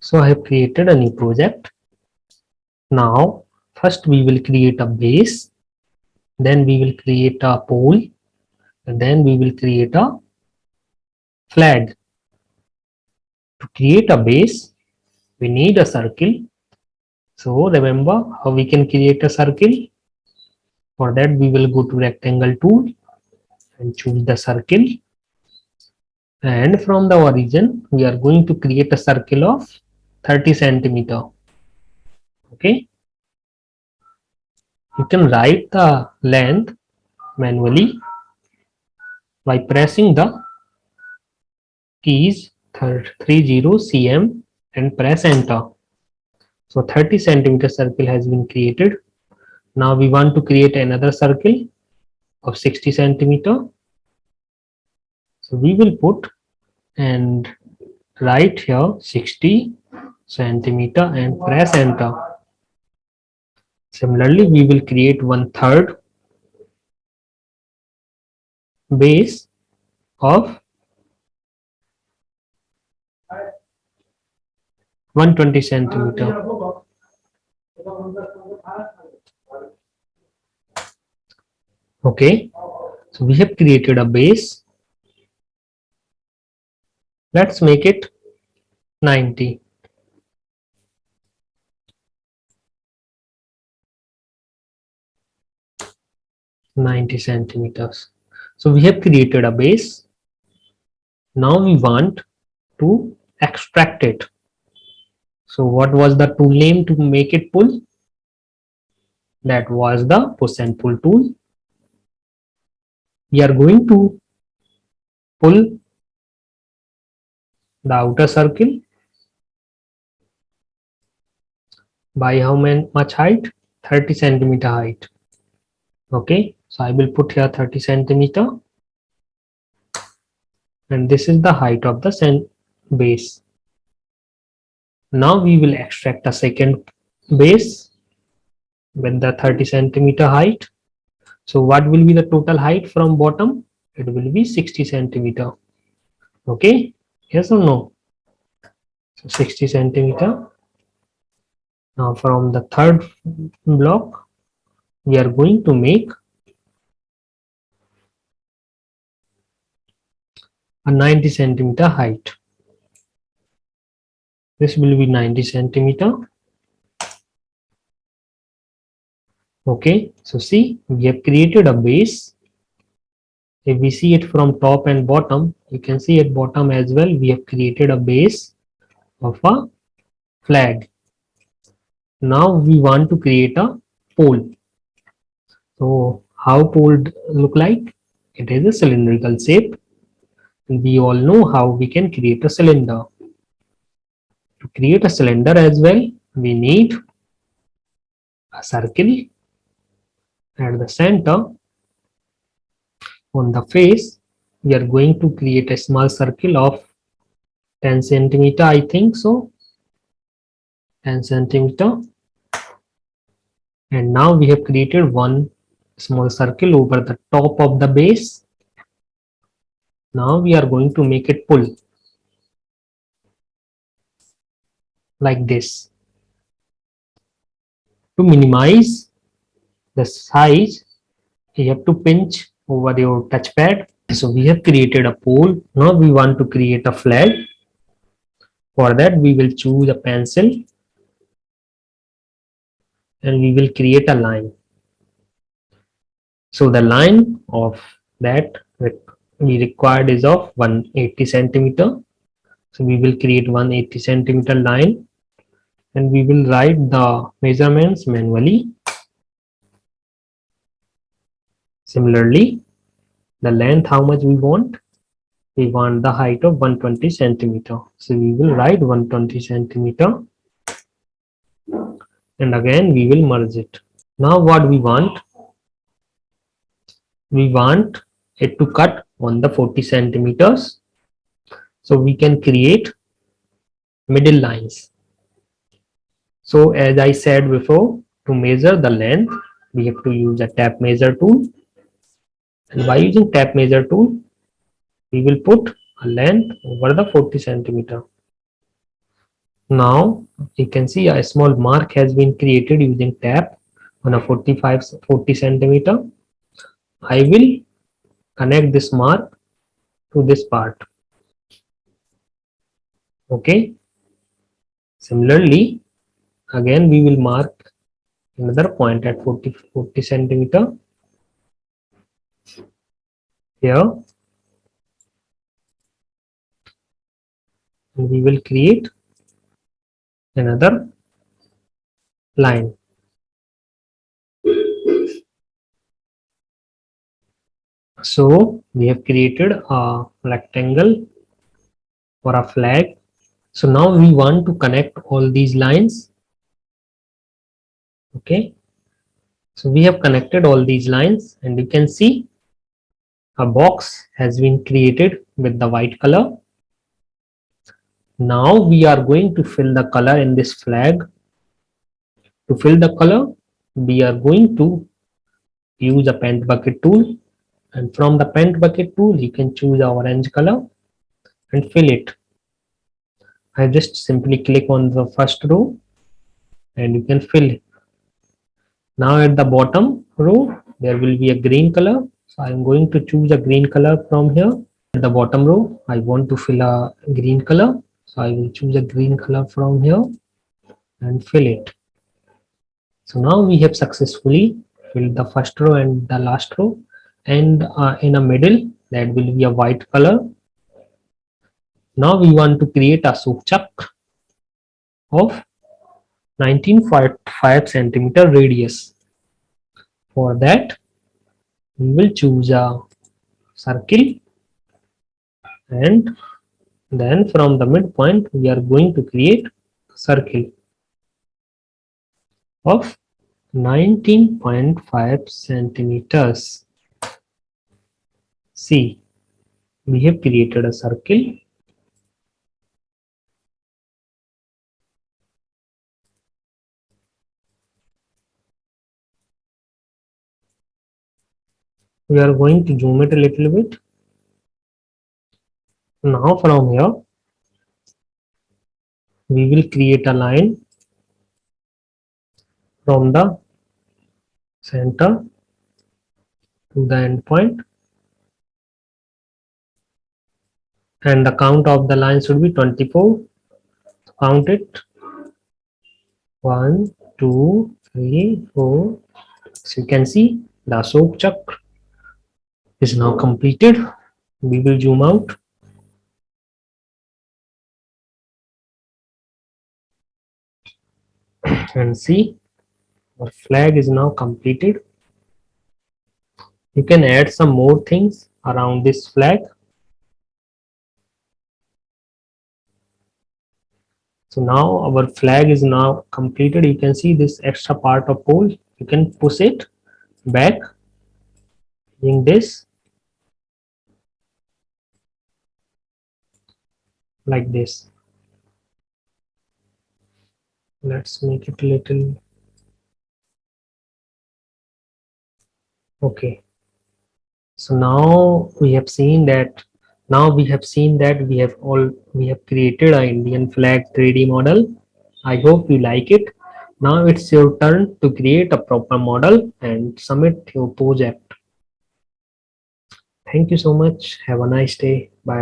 So I have created a new project. Now first we will create a base, then we will create a pole, and then we will create a flag. To create a base, we need a circle. So remember how we can create a circle. For that we will go to rectangle tool and choose the circle, and from the origin we are going to create a circle of 30 centimeter. Okay, you can write the length manually by pressing the keys 30 cm and press enter. So 30 centimeter circle has been created. Now we want to create another circle of 60 centimeter. So we will put and write here 60 centimeter and press enter. Similarly, we will create 1/3 base of 120 centimeter. Okay, so we have created a base. Let's make it 90. Centimeters. So we have created a base. Now we want to extract it. So what was the tool name to make it pull? That was the push and pull tool. We are going to pull the outer circle by how much height? 30 centimeter height. Okay, so I will put here 30 centimeter, and this is the height of the base. Now we will extract a second base with the 30 centimeter height. So what will be the total height from bottom? It will be 60 centimeter. Okay, yes or no? So 60 centimeter. Now from the third block, we are going to make a 90 centimeter height. This will be 90 centimeter. Okay, so see, we have created a base. If we see it from top and bottom, you can see at bottom as well, we have created a base of a flag. Now we want to create a pole. So how pole look like? It is a cylindrical shape. And we all know how we can create a cylinder. To create a cylinder as well, we need a circle at the center. On the face, we are going to create a small circle of 10 centimeter, I think so. 10 centimeter. And now we have created one small circle over the top of the base. Now we are going to make it pull like this. To minimize the size, you have to pinch over your touchpad. So we have created a pole. Now we want to create a flag. For that we will choose a pencil and we will create a line. So the line of that we required is of 180 centimeter. So we will create 180 centimeter line and we will write the measurements manually. Similarly, the length, how much we want? We want the height of 120 centimeter. So we will write 120 centimeter and again we will merge it. Now what we want? We want it to cut on the 40 centimeters. So we can create middle lines. So as I said before, to measure the length, we have to use a tape measure tool. And by using tape measure tool, we will put a length over the 40 centimeter. Now you can see a small mark has been created using tab on a 40 centimeter. I will connect this mark to this part. Okay. Similarly, again we will mark another point at 40 centimeter here, and we will create another line. So we have created a rectangle or a flag. So now we want to connect all these lines. Okay. So we have connected all these lines, and you can see a box has been created with the white color. Now we are going to fill the color in this flag. To fill the color, we are going to use a paint bucket tool, and from the paint bucket tool you can choose a orange color and fill it. I just simply click on the first row and you can fill it. Now at the bottom row there will be a green color, so I am going to choose a green color from here. At the bottom row I want to fill a green color, so I will choose a green color from here and fill it. So now we have successfully filled the first row and the last row, and in the middle that will be a white color. Now we want to create a Sketchup of 19.5 centimeter radius. For that we will choose a circle, and then from the midpoint we are going to create a circle of 19.5 centimeters. See, we have created a circle. We are going to zoom it a little bit. Now from here we will create a line from the center to the end point, and the count of the line should be 24. Count it. 1, 2, 3, 4. So you can see the Sketchup is now completed. We will zoom out. And see, our flag is now completed. You can add some more things around this flag. So now our flag is now completed. You can see this extra part of pole. You can push it back in this, like this. Let's make it a little. Okay. So now we have seen that we have created an Indian flag 3D model. I hope you like it. Now it's your turn to create a proper model and submit your project. Thank you so much. Have a nice day. Bye bye.